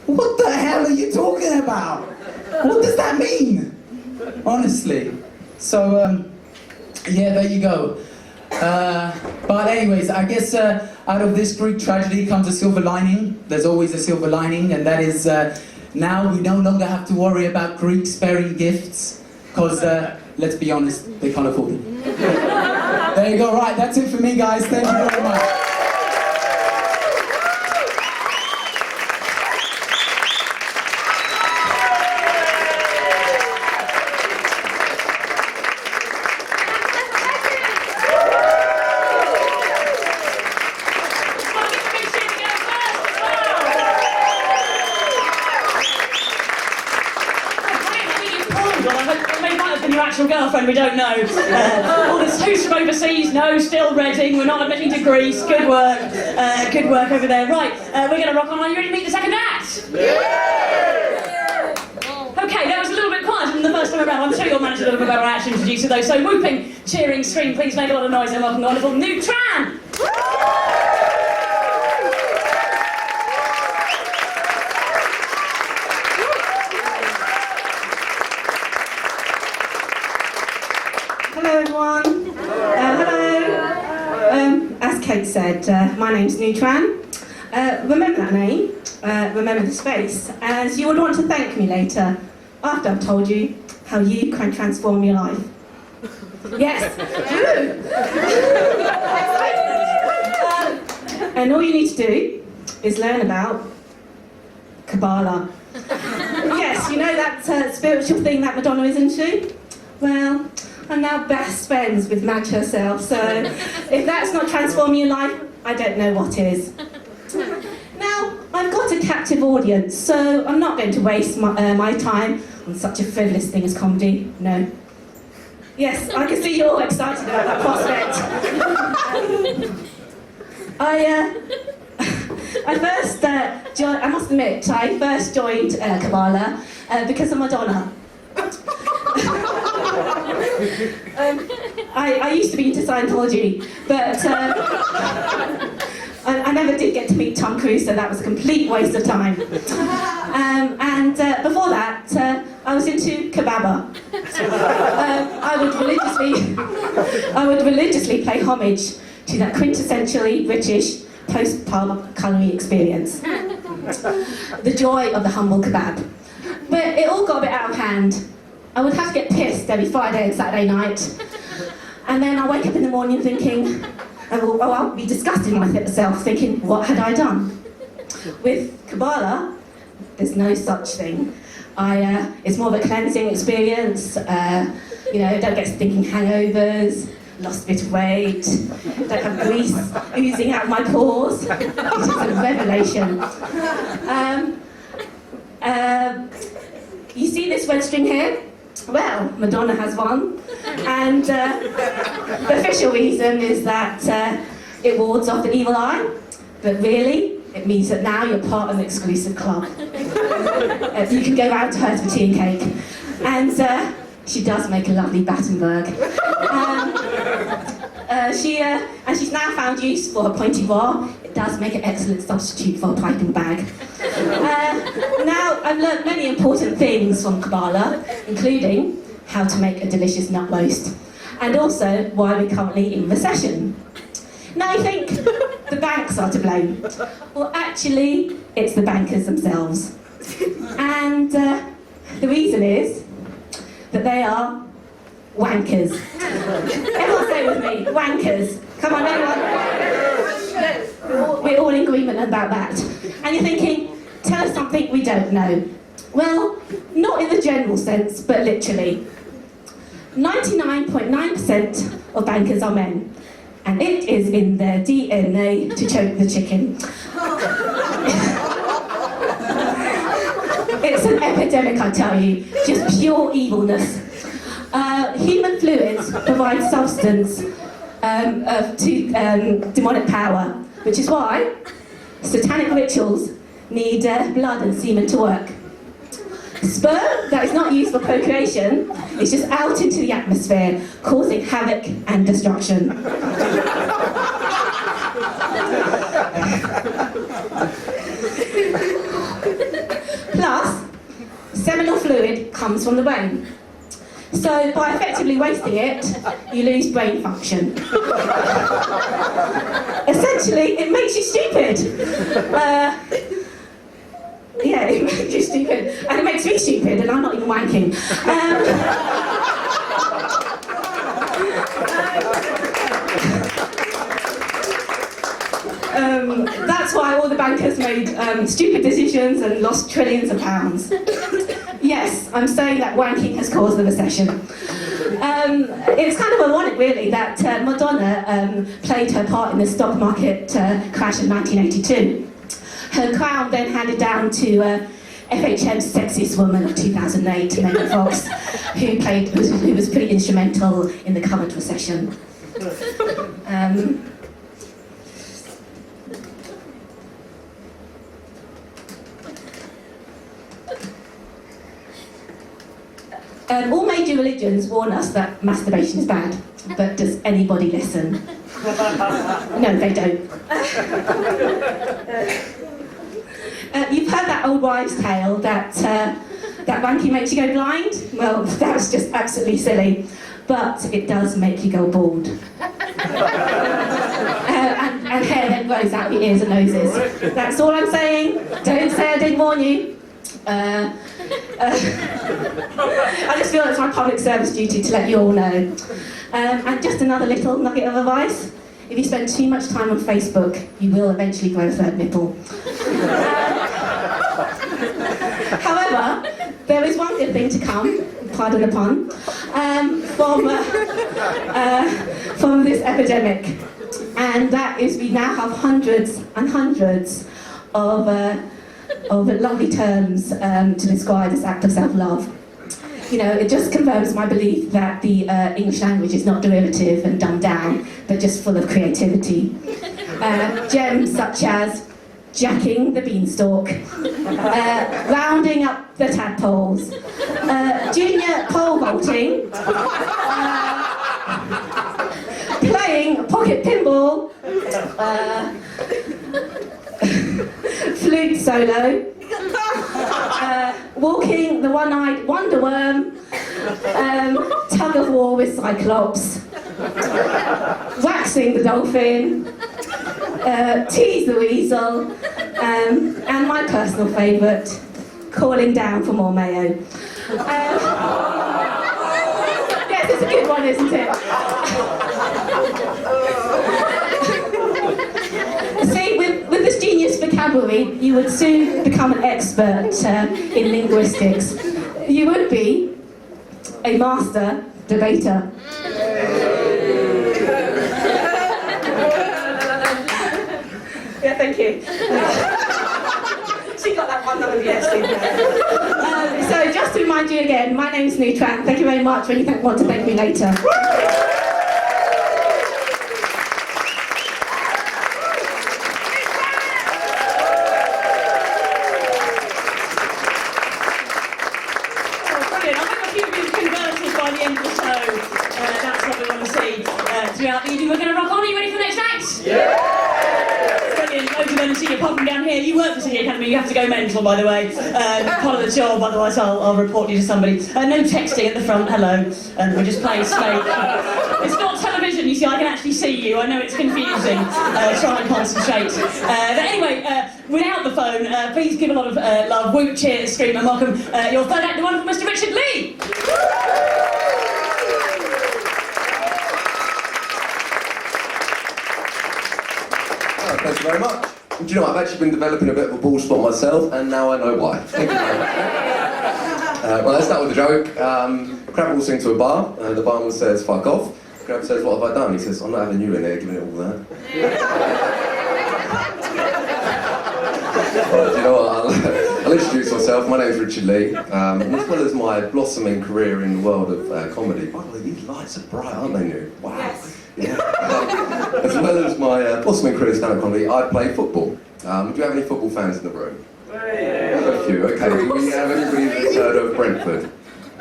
What the hell are you talking about? What does that mean? Honestly. So, yeah, there you go. But anyways, I guess out of this Greek tragedy comes a silver lining. There's always a silver lining, and that is now we no longer have to worry about Greeks sparing gifts, because let's be honest, they can't afford it. There you go. Right, that's it for me, guys. Thank you very much. Your actual girlfriend, we don't know. All this host from overseas, no, still Reading, we're not admitting to Greece. Good work over there. Right, we're going to rock on. Are you ready to meet the second act? Yeah! Okay, that was a little bit quieter than the first time around. I'm sure you'll manage a little bit better action to introduce those. So whooping, cheering, scream, please make a lot of noise and welcome the wonderful Neutran! Hello everyone. Hello. As Kate said, my name's Neutran. Remember that name. Remember this face, as you would want to thank me later after I've told you how you can transform your life. Yes. And all you need to do is learn about Kabbalah. Yes, you know that spiritual thing that Madonna is into? Well, I'm now best friends with Madge herself, so if that's not transforming your life, I don't know what is. Now, I've got a captive audience, so I'm not going to waste my time on such a frivolous thing as comedy, no. Yes, I can see you're all excited about that prospect. I must admit, I first joined Kabbalah because of Madonna. I used to be into Scientology, but I never did get to meet Tom Cruise, so that was a complete waste of time. And before that, I was into kebaba. I would religiously pay homage to that quintessentially British post-pub culinary experience. The joy of the humble kebab. But it all got a bit out of hand. I would have to get pissed every Friday and Saturday night. And then I wake up in the morning thinking, I'll be disgusted with myself, thinking, what had I done? With Kabbalah, there's no such thing. It's more of a cleansing experience. Don't get thinking hangovers, lost a bit of weight, don't have grease oozing out my pores. It's a revelation. You see this red string here? Well, Madonna has one, and the official reason is that it wards off the evil eye, but really, it means that now you're part of an exclusive club. You can go round to her for tea and cake, and she does make a lovely Battenberg. She's now found use for her pointy bra. It does make an excellent substitute for a piping bag. Now, I've learnt many important things from Kabbalah, including how to make a delicious nut roast, and also why we're currently in recession. Now you think the banks are to blame. Well, actually, it's the bankers themselves. And the reason is that they are wankers. Everyone say it with me, wankers. Come on, everyone. We're all in agreement about that. And you're thinking, tell us something we don't know. Well, not in the general sense, but literally. 99.9% of bankers are men, and it is in their DNA to choke the chicken. It's an epidemic, I tell you, just pure evilness. Human fluids provide substance to demonic power, which is why satanic rituals need blood and semen to work. Sperm that is not used for procreation is just out into the atmosphere, causing havoc and destruction. seminal fluid comes from the brain. So by effectively wasting it, you lose brain function. Essentially, it makes you stupid. Yeah, it makes you stupid. And it makes me stupid, and I'm not even wanking. That's why all the bankers made stupid decisions and lost trillions of pounds. Yes, I'm saying that wanking has caused the recession. It's kind of ironic, really, that Madonna played her part in the stock market crash of 1982. Her crown then handed down to FHM's sexiest woman of 2008, Megan Fox, who was pretty instrumental in the current recession. All major religions warn us that masturbation is bad, but does anybody listen? No, they don't. You've heard that old wives' tale that wanking makes you go blind? Well, that was just absolutely silly, but it does make you go bald. And hair then grows out your ears and noses. That's all I'm saying. Don't say I didn't warn you. I just feel it's my public service duty to let you all know. And just another little nugget of advice. If you spend too much time on Facebook, you will eventually grow a third nipple. However, there is one good thing to come, pardon the pun, from this epidemic. And that is we now have hundreds and hundreds of lovely terms to describe this act of self-love. You know, it just confirms my belief that the English language is not derivative and dumbed down, but just full of creativity. Gems such as jacking the beanstalk, rounding up the tadpoles, junior pole vaulting, playing pocket pinball, flute solo, walking the one-eyed wonder worm, tug of war with Cyclops, waxing the dolphin, tease the weasel, and my personal favourite, calling down for more mayo. Yes, it's a good one, isn't it? See, with this genius vocabulary, you would soon become an expert in linguistics. You would be a master debater. Yeah, thank you. She got that one, none of you actually. So just to remind you again, my name's Nutran. Thank you very much. When you want to thank me later. Throughout the evening, we're going to rock on. Are you ready for the next act? Yeah! Brilliant. Loads of energy. You're popping down here. You work for City Academy. You have to go mental, by the way. Part of the job, otherwise I'll report you to somebody. No texting at the front. Hello. And we're just playing straight. It's not television, you see. I can actually see you. I know it's confusing. Try and concentrate. But anyway, without the phone, please give a lot of love, whoop, cheers, scream, and welcome your third act, the wonderful Mr. Richard Lee. Thank you very much. Do you know, I've actually been developing a bit of a bald spot myself, and now I know why. Thank you very much. Well, let's start with a joke. Crab walks into a bar, the barman says, fuck off. Crab says, what have I done? He says, I'm not having you in here giving it all that. Well, do you know what? I'll introduce myself. My name's Richard Lee. And as well as my blossoming career in the world of comedy. By the way, these lights are bright, aren't they, new? Wow. Yes. Yeah. As well as my blossoming career in stand-up comedy, I play football. Do you have any football fans in the room? Yeah. A few, okay. Do we have anybody that's heard of Brentford?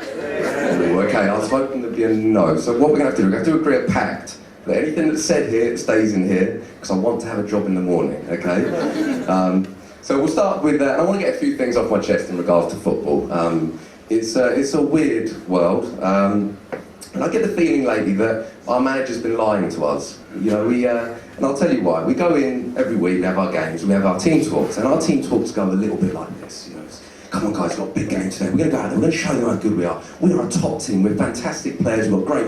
Ooh, okay, I was hoping there'd be a no. So what we're going to have to do, we're going to have to agree a pact that anything that's said here stays in here, because I want to have a job in the morning, okay? So we'll start with that. I want to get a few things off my chest in regards to football. It's a weird world. And I get the feeling lately that our manager's been lying to us. You know, and I'll tell you why. We go in every week, we have our games, we have our team talks, and our team talks go a little bit like this. You know, come on guys, we've got a big game today. We're going to go out there, we're going to show them how good we are. We are a top team, we're fantastic players, we've got great